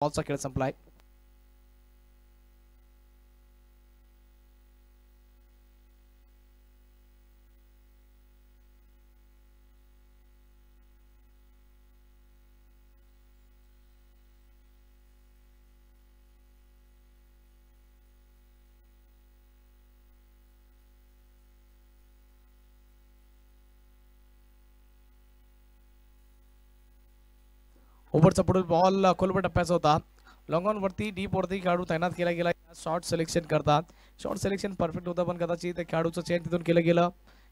बॉलचा खेळ संपलाय. ओव्हरचा पुढील बॉल खोलवर टप्प्याचा होता. लॉंग ऑन वरती डीप वरती खेळाडू तैनात केला गेला. शॉर्ट सिलेक्शन करतात. शॉर्ट सिलेक्शन परफेक्ट होतं पण कदाचित खेळाडूचं चेंज तिथून केलं गेलं.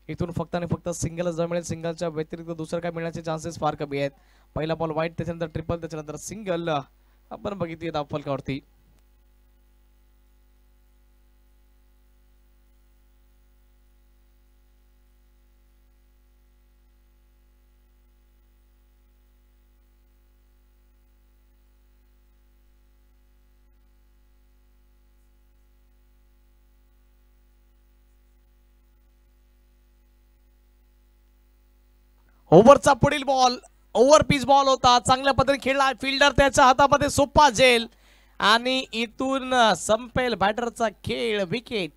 इथून फक्त आणि फक्त सिंगलच जर मिळेल. सिंगलच्या व्यतिरिक्त दुसरं काय मिळण्याचे चान्सेस फार कमी आहेत. पहिला बॉल वाईट, त्याच्यानंतर ट्रिपल, त्याच्यानंतर सिंगल आपण बघितली धावफलकावरती. ओव्हरचा पुढील बॉल ओव्हर पिच बॉल होता. चांगल्या पद्धतीने खेळला फिल्डर, त्याच्या हातामध्ये सोपा झेल आणि इथून संपेल बॅटरचा खेळ. विकेट.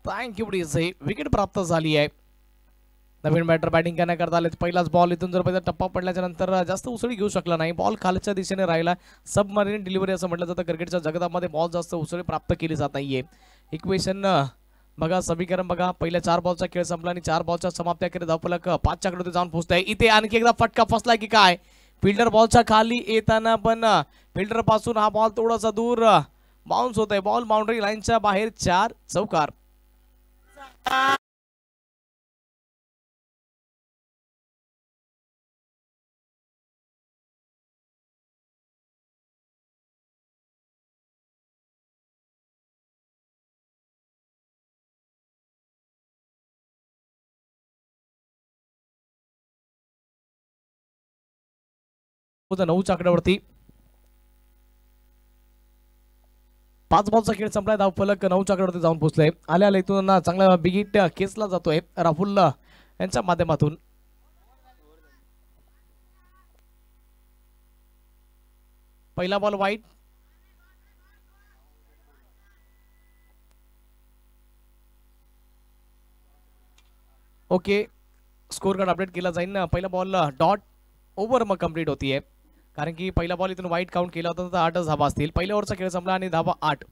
Thank you DJ. विकेट प्राप्त झाली आहे. नवीन बॅटर बॅटिंग करण्याकरता आले. पहिलाच बॉल इथून जर पहिला टप्पा पडल्याच्या नंतर जास्त उसळी घेऊ शकला नाही. बॉल खालच्या दिशेने राहिला. सबमरीन डिलिव्हरी असं म्हटलं जातं क्रिकेटच्या जगतामध्ये. बॉल जास्त उसळी प्राप्त केली जात नाहीये. इक्वेशन बघा, समीकरण बघा. पहिल्या 4 बॉलचा खेळ संपला आणि 4 बॉलच्या समाप्ती अखेर धावफलक 5च्या कडे जाऊन पोहोचतोय. इथे आणखी एकदा फटका फसला की काय. फिल्डर बॉलच्या खाली येताना पण फिल्डर पासून हा बॉल थोडासा दूर बाउन्स होत आहे. बॉल बाउंड्री लाईनच्या बाहेर. 4 चौकार. होता 9च्या आकड्यावरती. 5 बॉलचा खेळ संपलाय. धावफलक 9च्या आकड्यावरती जाऊन पोहोचलाय. आल्या आल्या इथून चांगला बिग हिट केसला जातोय राहुल यांच्या माध्यमातून. पहिला ball wide. Okay, score card update केला जाईल ना. पहिला बॉल डॉट ओव्हर मग कंप्लीट होतीये, कारण की पहिला बॉल इथून वाईट काउंट केला होता तर 8च धाबा असतील. पहिल्या ओव्हरचा खेळ संपला आणि धाबा 8.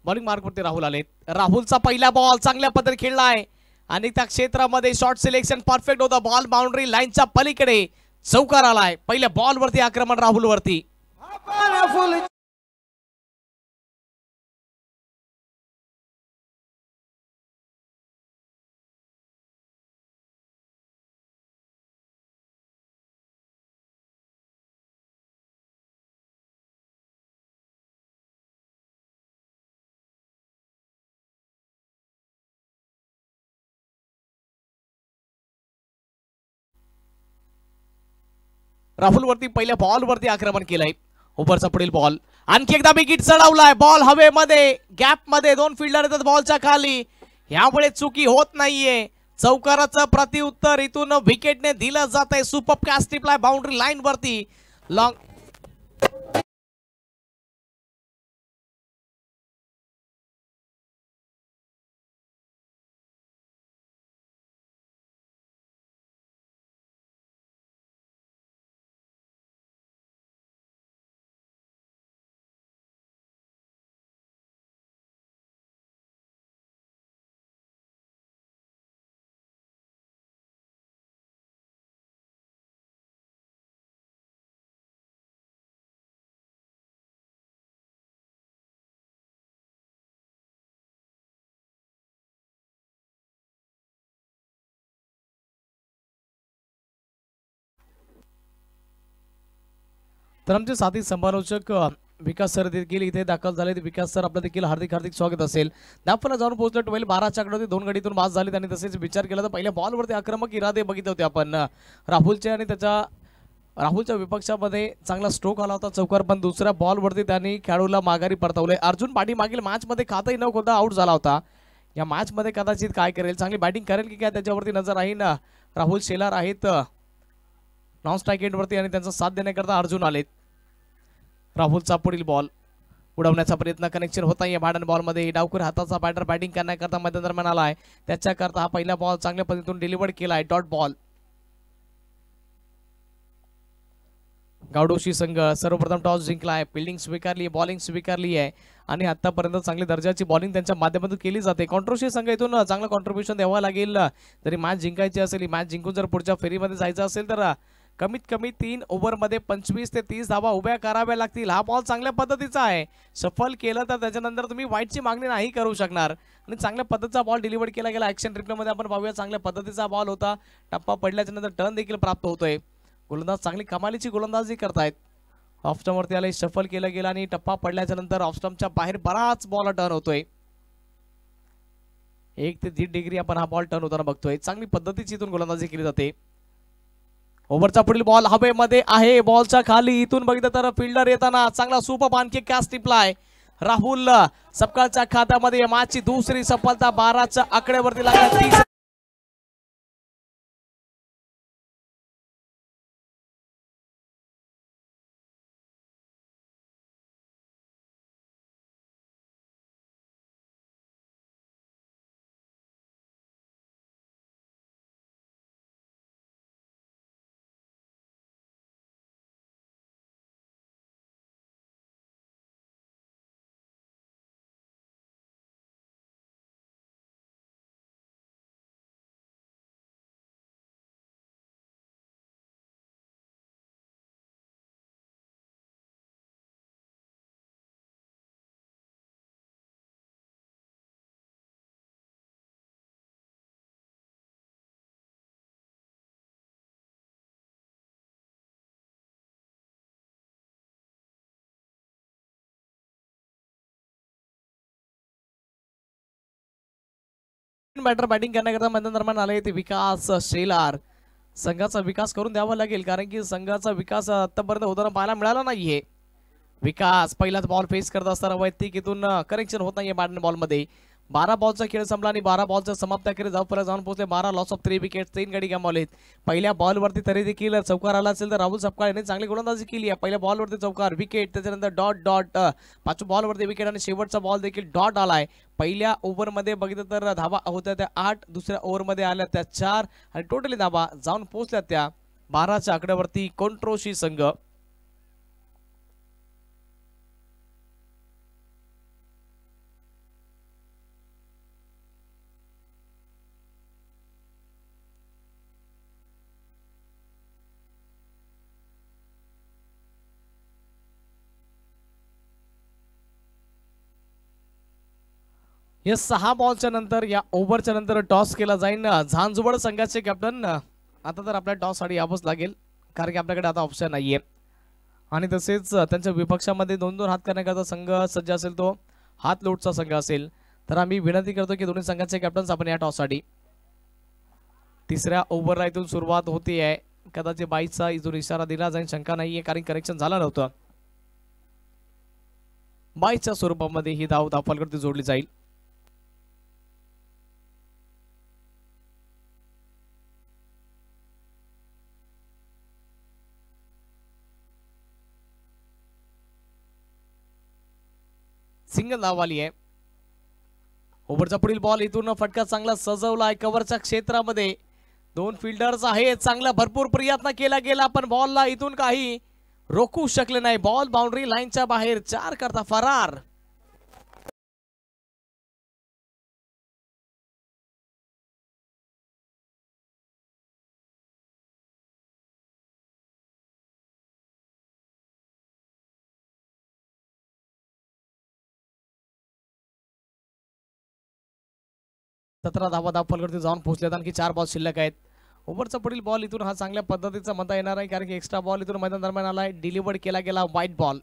बॉलिंग मार्कवरती राहुल आले. राहुलचा पहिला बॉल चांगल्या पद्धतीने खेळलाय आणि त्या क्षेत्रामध्ये शॉर्ट सिलेक्शन परफेक्ट होतं. बॉल बाउंड्री लाईनच्या पलीकडे चौकार आलाय. पहिल्या बॉल वरती आक्रमण राहुल वरती. राहुल वरती पहिल्या बॉल वरती आक्रमण केलंय. ओव्हरचा पुढील बॉल, आणखी एकदा विकेट चढवलाय, बॉल हवेमध्ये, गॅप मध्ये, दोन फिल्डर येतात बॉलच्या खाली, यामुळे चुकी होत नाहीये. चौकाराचं प्रतिउत्तर इथून विकेटने दिलं जात आहे. सुपर कॅच टिपलाय बाउंड्री लाईन वरती. लॉंग तर आमचे साथी समालोचक विकास सर देखील इथे दाखल झाले. विकास सर आपलं देखील हार्दिक हार्दिक स्वागत असेल. धावफलक जाऊन पोहोचलं 12 आकड्यावरती 2 गडीतून बाद झाले. त्यांनी तसेच विचार केला तर पहिल्या बॉलवरती आक्रमक इरादे बघितले होते आपण राहुलचे आणि राहुलच्या विपक्षामध्ये चांगला स्ट्रोक आला होता चौकार, पण दुसऱ्या बॉलवरती त्यांनी खेळाडूला माघारी परतवले. अर्जुन पाटी मागील मॅचमध्ये खातही न खोदा आउट झाला होता. या मॅचमध्ये कदाचित काय करेल, चांगली बॅटिंग करेल की काय त्याच्यावरती नजर आहे ना. राहुल शेलार आहेत नॉन स्ट्राईक एंडवरती आणि त्यांचा साथ देण्याकरता अर्जुन आलेत. राहुलचा पुढील बॉल उडवण्याचा प्रयत्न, कनेक्शन होत नाहीये भाडन बॉलमध्ये. डावखुरी हाताचा बॅटर बॅटिंग करण्याकरता मैदान दरम्यान आलाय. त्याच्याकरता हा पहिला बॉल चांगल्या पद्धतीतून डिलिव्हर केलाय, डॉट बॉल. गावडोशी संघ सर्वप्रथम टॉस जिंकलाय, फिल्डिंग स्वीकारली, बॉलिंग स्वीकारली आहे आणि आतापर्यंत चांगली दर्जाची बॉलिंग त्यांच्या माध्यमातून केली जाते. कॉन्ट्रोशी संघ इथून चांगलं कॉन्ट्रीब्युशन द्यावं लागेल जरी मॅच जिंकायची असेल. मॅच जिंकून जर पुढच्या फेरीमध्ये जायचं असेल तर कमीत कमी 3 ओव्हरमध्ये 25 ते 30 धावा उभ्या कराव्या लागतील. हा बॉल चांगल्या पद्धतीचा आहे, सफल केलं तर त्याच्यानंतर तुम्ही वाईटची मागणी नाही करू शकणार आणि चांगल्या पद्धतीचा बॉल डिलिव्हर केला गेला. ऍक्शन रिप्लेमध्ये आपण पाहूया, चांगल्या पद्धतीचा बॉल होता. टप्पा पडल्याच्या नंतर टर्न देखील प्राप्त होतोय. गोलंदाज चांगली कमालीची गोलंदाजी करतायत. ऑफ स्टंपवरती आले, शफल केलं गेलं आणि टप्पा पडल्याच्या नंतर ऑफ स्टंपच्या बाहेर बराच बॉल टर्न होतोय. 1 ते 1.5 डिग्री आपण हा बॉल टर्न होताना बघतोय. चांगली पद्धतीची इथून गोलंदाजी केली जाते. ओव्हरचा पुढील बॉल हवेमध्ये आहे, बॉलच्या खाली. इथून बघितलं तर फिल्डर येताना चांगला सुपर आणखी कॅच टिपलाय. राहुल सपकाळच्या खात्यामध्ये मॅचची दुसरी सफलता 12च्या आकड्यावरती लागल्या. बॅटर बॅटिंग करण्याकरता मैदान दरम्यान आले ते विकास शेलार. संघाचा विकास करून द्यावा लागेल कारण की संघाचा विकास आतापर्यंत होताना पाहायला मिळाला नाहीये. विकास पहिलाच बॉल फेस करत असताना वैयक्तिक इथून कनेक्शन होत नाहीये बॅटन बॉलमध्ये. 12 बॉलचा खेळ संपला आणि 12 बॉलचा समाप्त अखेर धावफलक जाऊन पोहोचले. 12 लॉस ऑफ 3 विकेट, 3 गडी गमावलेत. पहिल्या बॉलवरती तरी देखील चौकार आला असेल तर राहुल सपकाळ यांनी चांगली गोलंदाजी केली आहे. पहिल्या बॉलवरती चौकार, विकेट, त्याच्यानंतर डॉट डॉट, 5व्या बॉलवरती विकेट आणि शेवटचा बॉल देखील डॉट आलाय. पहिल्या ओव्हरमध्ये बघितलं तर धावा होत्या त्या 8, दुसऱ्या ओव्हरमध्ये आल्या त्या 4 आणि टोटली धावा जाऊन पोहोचल्या त्या 12च्या आकड्यावरती. कॉन्ट्रोशी संघ या 6 बॉलच्या नंतर या ओव्हरच्या नंतर टॉस केला जाईल. झांजुबड संघाचे कॅप्टन आता तर आपल्या टॉस साठी यावंच लागेल कारण की आपल्याकडे आता ऑप्शन नाहीये आणि तसेच त्यांच्या विपक्षामध्ये 2-2 हात करण्याकरता संघ सज्ज असेल तो हात लोटचा संघ असेल तर आम्ही विनंती करतो की दोन्ही संघाचे कॅप्टन्स आपण या टॉस साठी. तिसऱ्या ओव्हरला इथून सुरुवात होती आहे. कदाचित 22चा इथून इशारा दिला जाईल, शंका नाहीये कारण कनेक्शन झालं नव्हतं. बायच्या स्वरूपामध्ये ही धाव धावफलकावरती जोडली जाईल. सिंगल धाव आली आहे. ओव्हरचा पुढील बॉल इथून फटका चांगला सजवला आहे कव्हरच्या क्षेत्रामध्ये. दोन फिल्डर्स आहेत. चांगला भरपूर प्रयत्न केला गेला पण बॉलला इथून काही रोखू शकले नाही. बॉल बाउंड्री लाईनच्या बाहेर. 4 करता फरार. सतरा धावा धावफलकावरती जाऊन पोहोचल्यात. आणखी 4 बॉल शिल्लक आहेत. ओव्हरचा पुढील बॉल इथून हा चांगल्या पद्धतीचा म्हणता येणार आहे कारण की एक्स्ट्रा बॉल इथून मैदान दरम्यान आलाय. डिलिव्हर्ड केला गेला व्हाईट बॉल.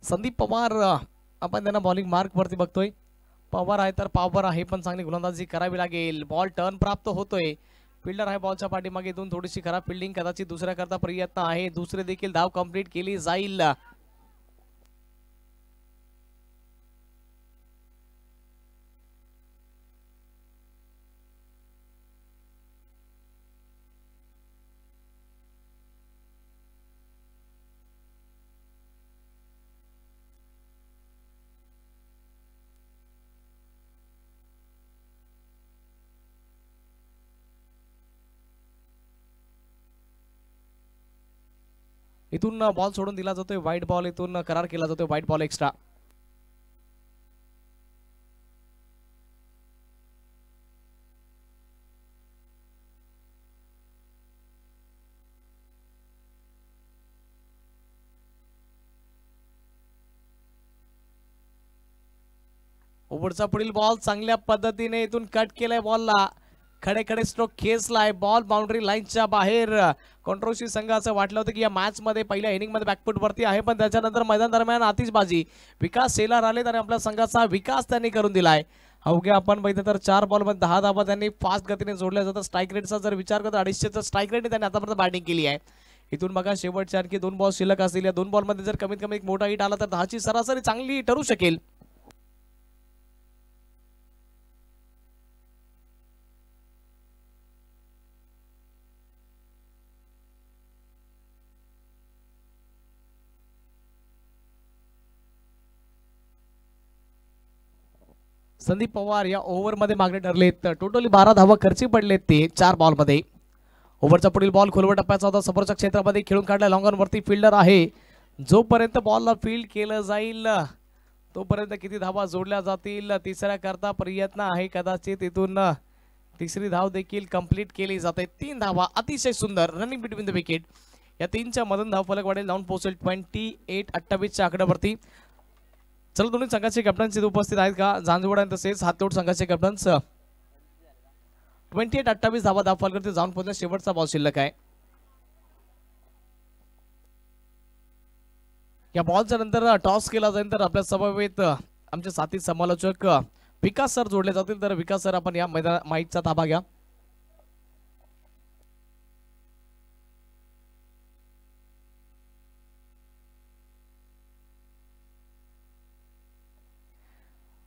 संदीप पवार आपण त्यांना बॉलिंग मार्क वरती बघतोय. पवार आहे तर पॉवर आहे पण चांगली गोलंदाजी करावी लागेल. बॉल टर्न प्राप्त होतोय. फिल्डर आहे बॉलच्या पाठीमागे. इथून थोडीशी खराब फिल्डिंग कदाचित दुसऱ्या करता प्रयत्न आहे. दुसरे देखील धाव कंप्लीट केली जाईल. इथून बॉल सोडून दिला जातोय. व्हाईट बॉल इथून करार केला जातोय. White ball extra. ओव्हरचा पुढील बॉल चांगल्या पद्धतीने इथून कट केलाय. बॉलला खडे खडे स्ट्रोक खेचलाय. बॉल बाउंड्री लाईनच्या बाहेर. कॉन्ट्रोवर्सी संघाचं वाटलं होतं की या मॅच मध्ये पहिल्या इनिंग मध्ये बॅकफूट वरती आहे पण त्याच्यानंतर मैदान दरम्यान आतिषबाजी. विकास सेलार आले आणि आपल्या संघाचा विकास त्यांनी करून दिलाय. अवघ्या आपण बघितलं तर 4 बॉल मध्ये 10 धावा त्यांनी फास्ट गतीने जोडल्या जातात. स्ट्राईक रेटचा जर विचार करतो 250चा स्ट्राईक रेट त्यांनी आतापर्यंत बॅटिंग केली आहे. इथून बघा शेवटचे आणखी 2 बॉल शिल्लक असतील. या 2 बॉल मध्ये जर कमीत कमी एक मोठा हिट आला तर 10ची सरासरी चांगली ठरू शकेल. संदीप पवार या ओव्हरमध्ये मागणे ठरलेत. टोटली 12 धावा खर्ची पडलेत ते 4 बॉलमध्ये. ओव्हरचा पुढील बॉल खोलवर टप्प्याचा होता. समोरच्या क्षेत्रामध्ये खेळून काढला. लॉंग ऑन वरती फिल्डर आहे. जोपर्यंत बॉलला फील्ड केलं जाईल तोपर्यंत किती धावा जोडल्या जातील. तिसऱ्या करता प्रयत्न आहे. कदाचित इथून तिसरी धाव देखील कंप्लीट केली जाते. 3 धावा अतिशय सुंदर रनिंग बिटवीन द विकेट. या 3च्या मधून धावफलक वाढेल. जाऊन पोहोचेल 28-28च्या आकड्यावरती. चला दोन्ही संघाचे कॅप्टन्स इथे उपस्थित आहेत का? जांजवड आणि तसेच हातलोट संघाचे कॅप्टन्स. 28-28 धावा धावफलकावरती जाऊन पोहोचल्या. शेवटचा बॉल शिल्लक आहे. या बॉलच्या नंतर टॉस केला जाईल तर आपल्या समवेत आमचे साथी समालोचक विकास सर जोडले जातील. तर विकास सर आपण या मैदान माईकचा ताबा घ्या.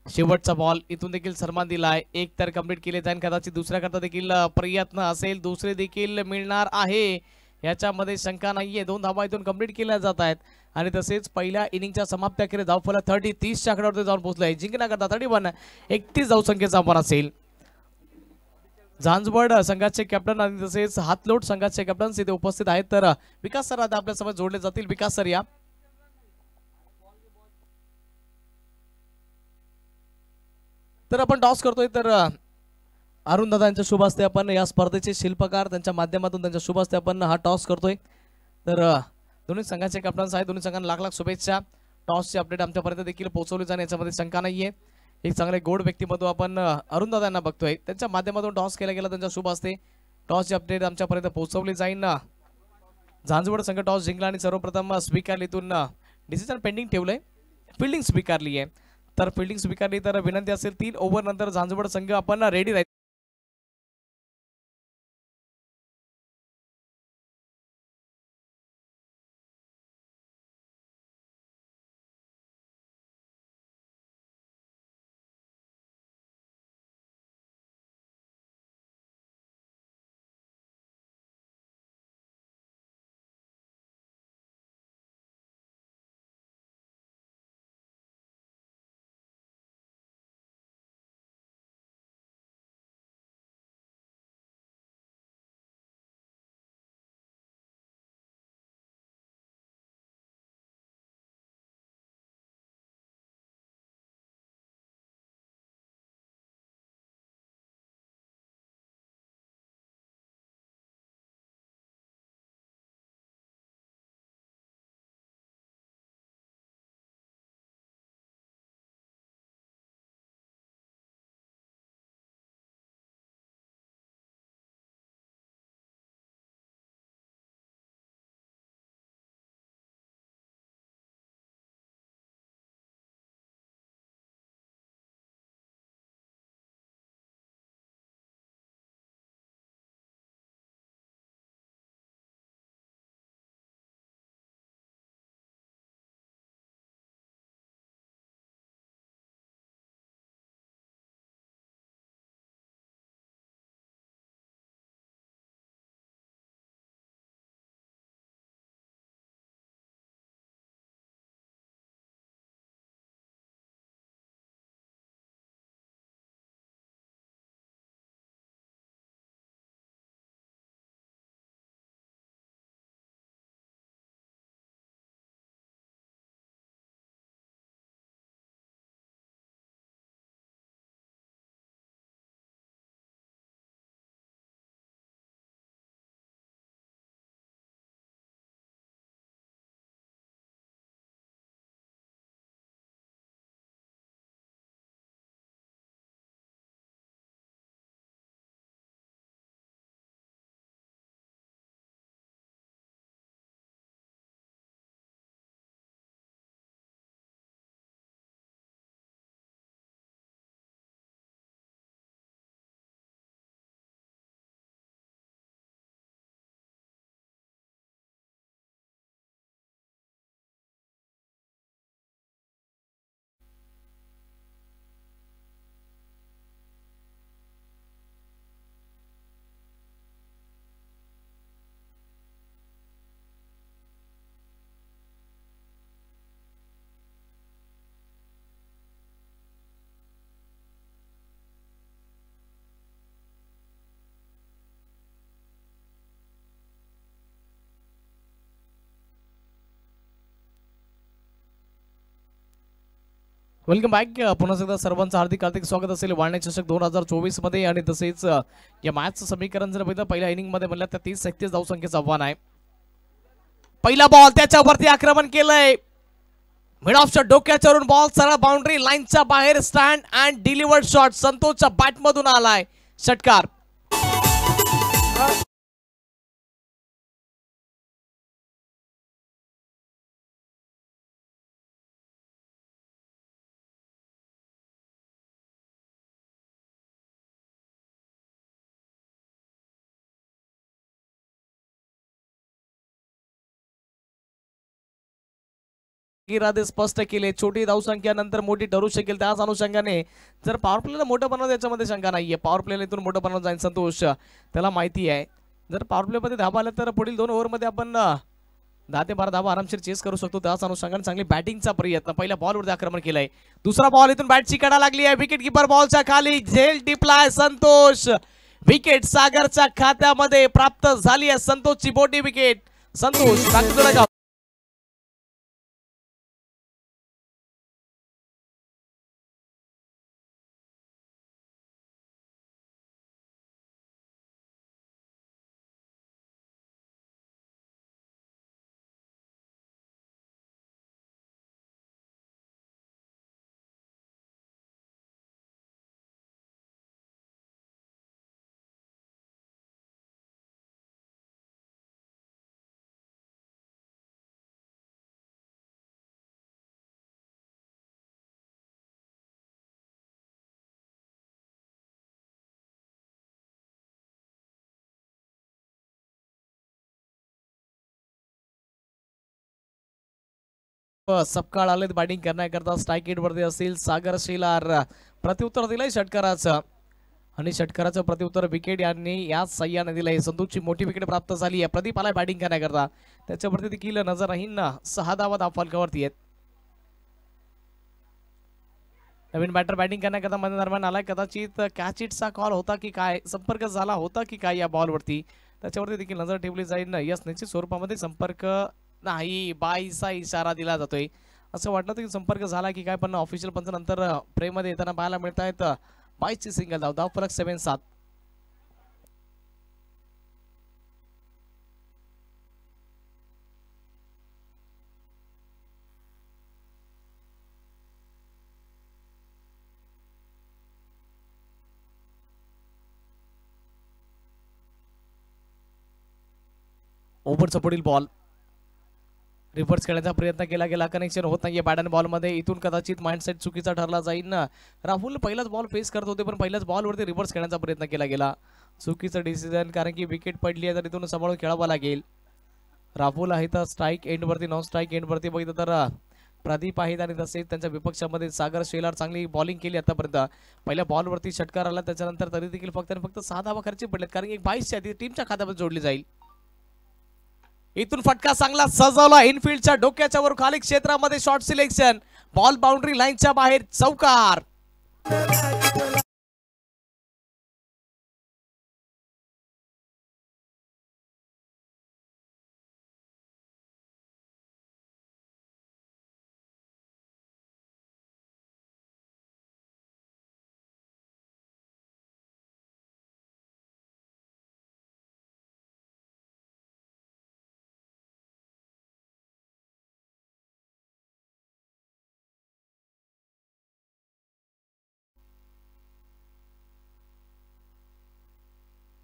शेवटचा बॉल इथून देखील सन्मान दिलाय. एक तर कंप्लीट केले जाईल. कदाचित दुसऱ्या करता देखील प्रयत्न असेल. दुसरे देखील मिळणार आहे याच्यामध्ये शंका नाहीये. 2 धावा इथून कंप्लीट केल्या जात आहेत आणि तसेच पहिल्या इनिंगच्या समाप्ती अखेर धावफलक 30च्या आकड्यावरती जाऊन पोहोचलाय. जिंकण्याकरता 31 धावसंख्येचा आव्हान असेल. जांजवड संघाचे कॅप्टन आणि तसेच हातलोट संघाचे कॅप्टन इथे उपस्थित आहेत. तर विकास सर आता आपल्या समोर जोडले जातील. विकास सर या. तर आपण टॉस करतोय तर अरुण दादा यांच्या शुभ हस्ते आपण या स्पर्धेचे शिल्पकार त्यांच्या माध्यमातून त्यांच्या शुभ हस्ते आपण हा टॉस करतोय. तर दोन्ही संघाचे कॅप्टन्स आहेत. दोन्ही संघांना लाख लाख शुभेच्छा. टॉसची अपडेट आमच्यापर्यंत देखील पोहोचवली जाणे याच्यामध्ये शंका नाहीये. एक चांगले गोड व्यक्तिमत्व आपण अरुण दादा यांना बघतोय. त्यांच्या माध्यमातून टॉस केला गेला. त्यांच्या शुभ हस्ते टॉसची अपडेट आमच्यापर्यंत पोहोचवली जाईल. जांजवड संघ टॉस जिंकला आणि सर्वप्रथम स्वीकारलीतून डिसिजन पेंडिंग ठेवलंय. फिल्डिंग स्वीकारली आहे. तर फिल्डिंग स्वीकारली तर विनंती असेल 3 ओव्हर नंतर झांझवड संघ आपण रेडी राहील. Welcome back. पुन्हा एकदा सर्वांचं हार्दिक स्वागत असेल वाळणे चषक 2024 मध्ये. आणि तसेच या मॅचचं समीकरण जर बघितलं पहिल्या इनिंग मध्ये म्हणलं तर 30-31 धावसंख्येचं आव्हान आहे. पहिला बॉल त्याच्यावरती आक्रमण केलंय, मिड ऑफच्या डोक्याच्यावरून बॉल सरळ बाउंड्री लाईनच्या बाहेर, स्टँड अँड डिलिव्हर्ड शॉट संतोषच्या बॅट मधून आलाय षटकार. इरादे स्पष्ट केले, छोटी धावसंख्या नंतर मोठी ठरू शकेल त्याच अनुषंगाने जर पॉवर प्लेला मोठं बनवलं याच्यामध्ये शंका नाहीये. पॉवर प्लेला इथून मोठं बनवलं जाईल संतोष, त्याला माहिती आहे जर पॉवर प्ले मध्ये धाबा आल्या तर पुढील 2 ओव्हर मध्ये आपण 10 ते 12 धाबा आरामशीर चेस करू शकतो. त्याच अनुषंगाने चांगली बॅटिंगचा प्रयत्न, पहिल्या बॉलवरती आक्रमण केलंय, दुसरा बॉल इथून बॅटची कडा लागली आहे, विकेट किपर बॉलच्या खाली झेल टिपलाय संतोष, विकेट सागरच्या खात्यामध्ये प्राप्त झाली आहे. संतोषची मोठी विकेट. संतोष सपकाळ आलेत बॅटिंग करण्याकरता. स्ट्राईक एट वरती असतील सागर शेलार. प्रत्युत्तर दिलंय षटकाराचं आणि षटकाराचं प्रत्युत्तर विकेट यांनी याच सह्याने दिलंय. संतोषची मोठी विकेट प्राप्त झाली आहे. प्रदीप आलाय बॅटिंग करण्याकरता. त्याच्यावरती देखील नजर राहील ना. 6 धावा धावफलकावरती आहेत. नवीन बॅटर बॅटिंग करण्याकरता मध्ये दरम्यान आलाय. कदाचित कॅच इटचा कॉल होता की काय, संपर्क झाला होता की काय या बॉलवरती, त्याच्यावरती देखील नजर ठेवली जाईल ना. यस, निश्चित स्वरूपामध्ये संपर्क नाही, बाईचा इशारा दिला जातोय. असं वाटलं की संपर्क झाला की काय, पण ऑफिशियल पंच नंतर प्रेममध्ये येताना पाहायला मिळत आहेत. 22ची सिंगल धाव, धावफलक 7-7. ओव्हरचा पुढील बॉल रिव्हर्स खेळण्याचा प्रयत्न केला गेला, कनेक्शन होत नाहीये बॅट आणि बॉलमध्ये. इथून कदाचित माइंडसेट चुकीचा ठरला जाईल ना. राहुल पहिलाच बॉल फेस करत होते, पण पहिल्याच बॉलवरती रिव्हर्स खेळण्याचा प्रयत्न केला गेला. चुकीचं डिसिजन, कारण की विकेट पडली आहे तर इथून सांभाळून खेळावं लागेल. राहुल आहे तर स्ट्राईक एंडवरती, नॉन स्ट्राईक एंडवरती बघितलं तर प्रदीप आहेत आणि तसेच त्यांच्या विपक्षामध्ये सागर शेलार. चांगली बॉलिंग केली आतापर्यंत. पहिल्या बॉलवरती षटकार आला, त्याच्यानंतर तरी देखील फक्त आणि फक्त 6 धावा खर्च पडलेत, कारण एक 22च्या टीमच्या खात्यामध्ये जोडली जाईल. इथून फटका चांगला सजवला इनफिल्डच्या डोक्याच्या वर खाली क्षेत्रामध्ये. शॉर्ट सिलेक्शन, बॉल बाउंड्री लाईनच्या बाहेर, चौकार.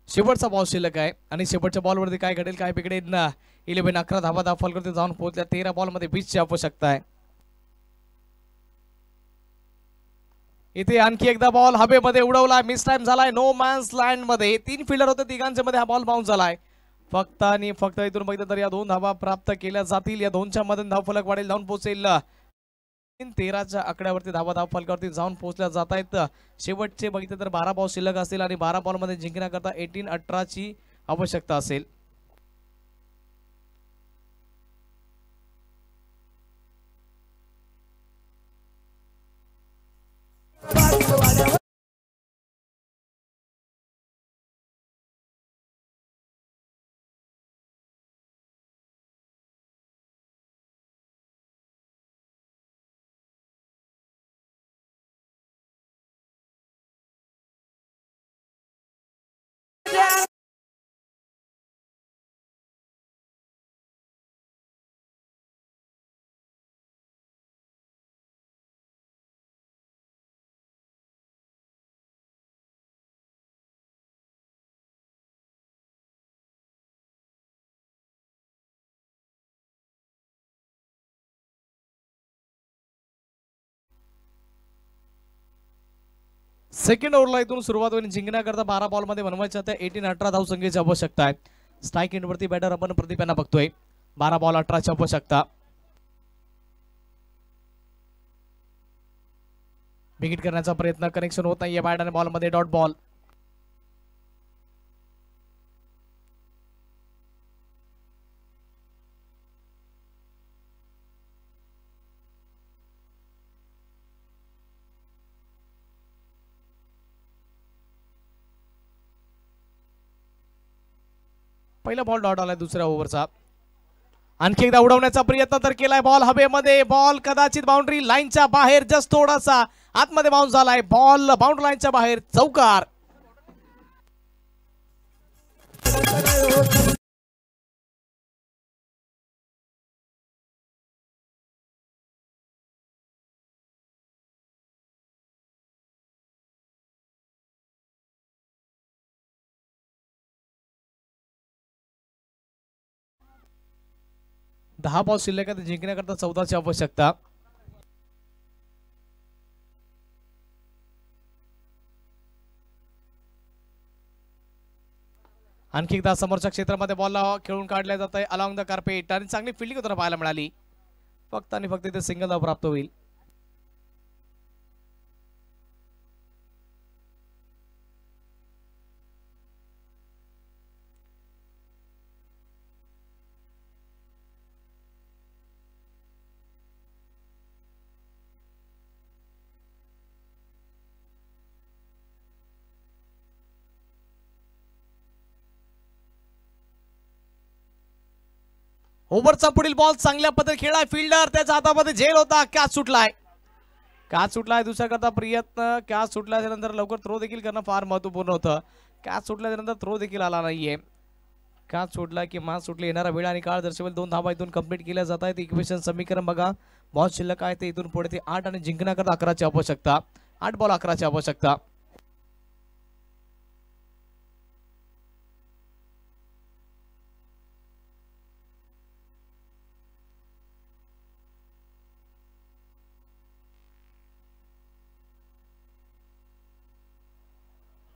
शेवटचा बॉल शिल्लक आहे आणि शेवटच्या बॉलवरती काय घडेल, काय बिघडेल ना. 11 धावा धावफलकावरती जाऊन पोहोचल्या. 13 बॉलमध्ये 20ची आवश्यकता आहे. इथे आणखी एकदा बॉल हवेमध्ये उडवला, मिस टाइम झालाय. नो मॅन्स लँड मध्ये 3 फिल्डर होते, तिघांच्या मध्ये हा बॉल बाउन्स झालाय. फक्त आणि फक्त इथून बघितलं तर या 2 धावा प्राप्त केल्या जातील. या 2च्या मध्ये धावफलक वाढेल, जाऊन पोहोचेल 13च्या आकड्यावरती. धावा धावफलकावरती जाऊन पोहोचल्या जात आहेत. शेवटचे बघितले तर 12 बॉल शिल्लक असतील आणि 12 बॉलमध्ये जिंकण्याकरता 18-18ची आवश्यकता असेल. सेकंड ओव्हरला इथून सुरुवात होईल. जिंकण्याकरता 12 बॉलमध्ये बनवायच्या त्या 18-18 धावसंख्येची आवश्यकता आहे. स्ट्राईक एंडवरती बॅटर आपण प्रदीप यांना बघतोय. 12 बॉल 18ची आवश्यकता. विकेट करण्याचा प्रयत्न, कनेक्शन होत नाहीये बॅट आणि बॉलमध्ये. Dot ball. पहिला बॉल डॉट आलाय दुसऱ्या ओव्हरचा. आणखी एकदा उडवण्याचा प्रयत्न तर केलाय. बॉल हवेमध्ये, बॉल कदाचित बाउंड्री लाईनच्या बाहेर, जस्ट थोडासा आतमध्ये बाउन्स झालाय. बॉल बाउंड्री लाईनच्या बाहेर, चौकार. दहा बॉल शिल्लक आहे, जिंकण्याकरता 14ची आवश्यकता. आणखी एकदा समोरच्या क्षेत्रामध्ये बॉल खेळून काढल्या जात आहे अलॉंग द कार्पेट आणि चांगली फिल्डिंग होताना पाहायला मिळाली. फक्त आणि फक्त इथे सिंगल धाव प्राप्त होईल. ओव्हरचा पुढील बॉल चांगल्या पद्धतीने खेळाय फिल्डर, त्याच्या हातामध्ये झेल होता, कॅच सुटलाय. कॅच सुटलाय दुसऱ्या करता प्रयत्न, कॅच सुटल्यानंतर लवकर थ्रो देखील करणं फार महत्वपूर्ण होतं. कॅच सुटल्यानंतर थ्रो देखील आला नाहीये. कॅच सुटला की मॅच सुटली, येणारा वेळ आणि काळ दर्शवेल. 2 धावा इथून कंप्लीट केल्या जात आहेत. इक्वेशन समीकरण बघा, बॉल शिल्लक आहे ते इथून पुढे ते 8 आणि जिंकण्याकरता 11ची आवश्यकता. 8 बॉल 11ची आवश्यकता.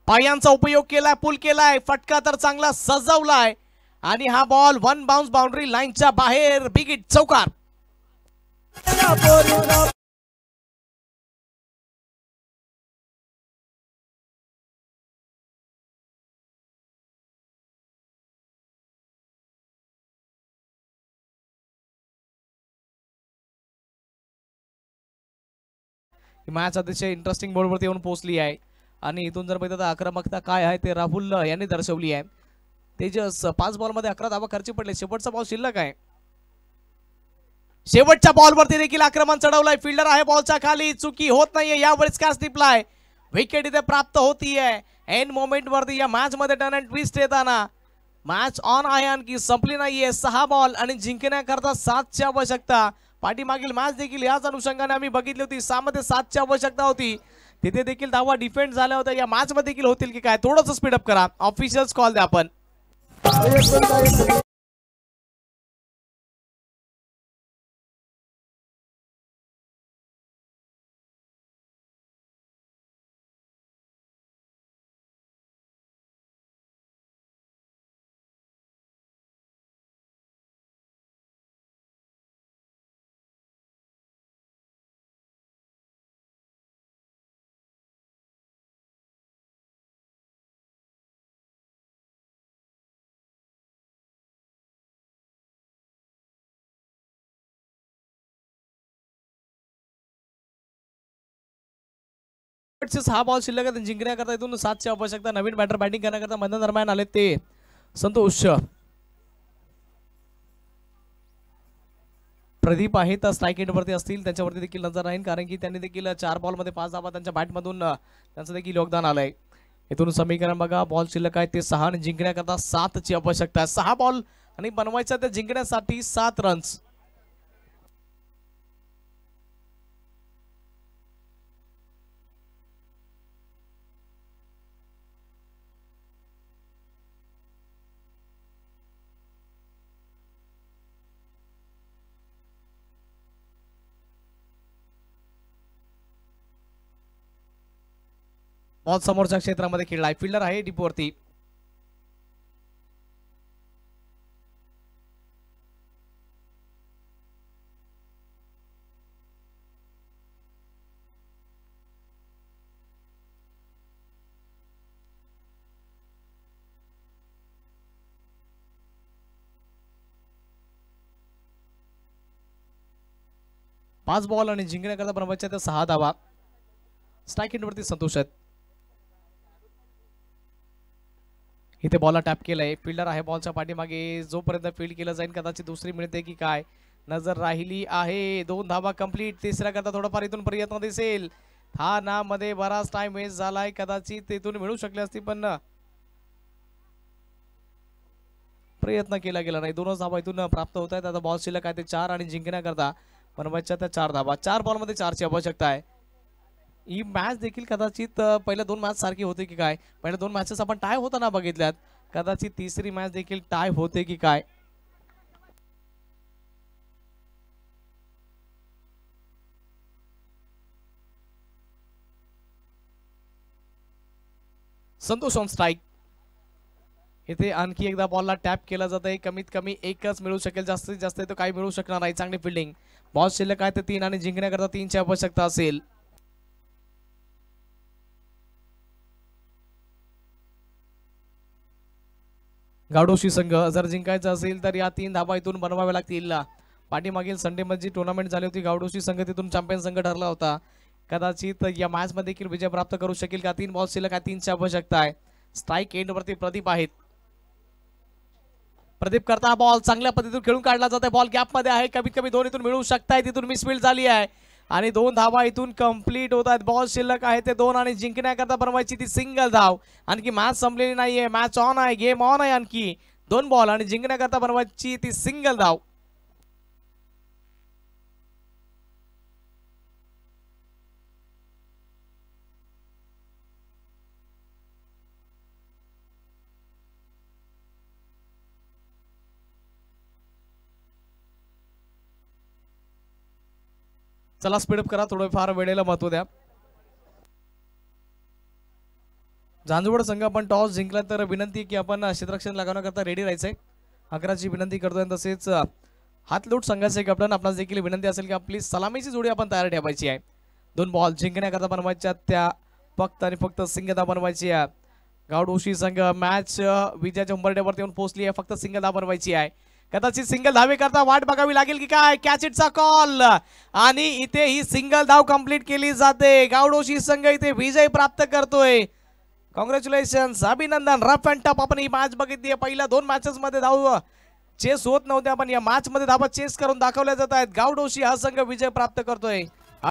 पायांचा उपयोग केलाय, पुल केलाय, फटका तर चांगला सजवलाय आणि हा बॉल वन बाउन्स बाउंड्री लाईनच्या बाहेर. बिग हिट, चौकार. मॅच अतिशय इंटरेस्टिंग बोर्डवरती येऊन पोहोचली आहे आणि इथून जर बघितलं तर आक्रमकता काय आहे ते राहुल यांनी दर्शवली आहे. तेजस 5 बॉलमध्ये 11 धावा खर्ची पडले. शेवटचा बॉल शिल्लक आहे. शेवटच्या बॉलवरती देखील आक्रमण चढवलंय. फिल्डर आहे बॉलच्या खाली, चुकी होत नाहीये यावेळेस. कॅच टिपलाय, विकेट इथे प्राप्त होतीये. एंड मोमेंट वरती या मॅच मध्ये टर्न अँड ट्विस्ट येताना मॅच ऑन आहे, आणखी संपली नाहीये. 6 बॉल आणि जिंकण्याकरता 7ची आवश्यकता. पाठीमागील मॅच देखील याच अनुषंगाने आम्ही बघितली होती. 6 मध्ये 7ची आवश्यकता होती. तिथे देखील धावा डिफेंड झाल्या होत्या. या मॅच मध्ये देखील होतील की काय, थोडंसं स्पीडअप करा. ऑफिशियल्स कॉल द्या आपण. हा बॉल शिल्लक जिंकण्याकरता इथून 7ची आवश्यकता. नवीन बॅटर बॅटिंग करण्याकरता मैदान दरम्यान आले ते संतोष. प्रदीप आहेत स्ट्राईक एंडवरती असतील, त्यांच्यावरती देखील नजर राहील, कारण की त्यांनी देखील 4 बॉलमध्ये 5 धावा त्यांच्या बॅटमधून त्यांचं देखील योगदान आलंय. इथून समीकरण बघा, बॉल शिल्लक आहे ते 6 आणि जिंकण्याकरता 7ची आवश्यकता आहे. 6 बॉल आणि बनवायचं ते जिंकण्यासाठी 7 रन्स. बॉल समोरच्या क्षेत्रामध्ये खेळलाय. फिल्डर आहे डीपवरती. पाच बॉल आणि जिंकण्याकरता बनवायच्या त्या 6 धावा. स्ट्राईक एंडवरती संतोष आहेत. इथे बॉलला टॅप केलंय. फिल्डर आहे बॉलच्या पाठीमागे. जोपर्यंत फील्ड केलं जाईल कदाचित दुसरी मिळते की काय, नजर राहिली आहे. 2 धावा कंप्लीट. तिसऱ्या करता थोडाफार इथून प्रयत्न दिसेल. हा ना मध्ये बराच टाइम वेस्ट झालाय, कदाचित इथून मिळू शकले असती पण प्रयत्न केला गेला नाही. 2च धावा इथून प्राप्त होत आहेत. आता बॉल शिल्लक आहे ते 4 आणि जिंकण्याकरता बनवायच्या त्या 4 धावा. 4 बॉलमध्ये 4ची आवश्यकता आहे. ही मॅच देखील कदाचित पहिल्या 2 मॅच सारखी होते की काय. पहिल्या 2 मॅचेस आपण टाय होताना बघितल्यात, कदाचित तिसरी मॅच देखील टाय होते की काय. Santosh on strike. इथे आणखी एकदा बॉलला टॅप केला जात आहे. कमीत कमी एकच मिळू शकेल, जास्तीत जास्त तो काही मिळू शकणार नाही. चांगली फिल्डिंग. बॉल शिल्लक आहे ते 3 आणि जिंकण्याकरता 3ची आवश्यकता असेल. गावडोशी संघ जर जिंकायचं असेल तर या 3 धाबा इथून बनवाव्या लागतील. पाठीमागील संडे मध्ये टुर्नामेंट झाली होती, गावडोशी संघ तिथून चॅम्पियन संघ ठरला होता. कदाचित या मॅच मध्ये देखील विजय प्राप्त करू शकेल का? 3 बॉल शिल्लक आहे, 3ची आवश्यकता आहे. स्ट्राईक एंड वरती प्रदीप आहेत. प्रदीप करता बॉल चांगल्या पद्धतीतून खेळून काढला जात आहे. बॉल गॅप मध्ये आहे, कमीत कमी 2 इथून मिळू शकताय. तिथून मिसफील्ड झाली आहे आणि 2 धावा इथून कंप्लीट होत आहेत. बॉल शिल्लक आहे ते 2 आणि जिंकण्याकरता बनवायची ती सिंगल धाव. आणखी मॅच संपलेली नाहीये, मॅच ऑन आहे, गेम ऑन आहे. आणखी 2 बॉल आणि जिंकण्याकरता बनवायची ती सिंगल धाव. चला स्पीडअप करा, थोडंफार वेळेला महत्व द्या. झांझवड संघ आपण टॉस जिंकला तर विनंती की आपण क्षेत्ररक्षण लागवण्याकरता रेडी राहायचंय. 11ची विनंती करतोय. तसेच हातलूट संघाचे कॅप्टन आपणास देखील विनंती असेल की आपली सलामीची जोडी आपण तयार ठेवायची आहे. 2 बॉल जिंकण्याकरता बनवायच्या त्या फक्त आणि फक्त सिंगल बनवायची आहे. गावडोशी संघ मॅच विजयाच्या उंबरठ्यावरती येऊन पोहोचली आहे. फक्त सिंगल धाव बनवायची आहे. कदाचित सिंगल धावे करता वाट बघावी लागेल की काय? कॅच इटचा कॉल आणि इथे ही सिंगल धाव कंप्लीट केली जाते. गावडोशी संघ इथे विजय प्राप्त करतोय. कॉंग्रॅच्युलेशन्स, अभिनंदन. रफ अँड टफ आपण ही मॅच बघितली. पहिल्या 2 मॅचेस मध्ये धाव चेस होत नव्हत्या, पण या मॅच मध्ये धावा चेस करून दाखवल्या जात आहेत. गावडोशी हा संघ विजय प्राप्त करतोय.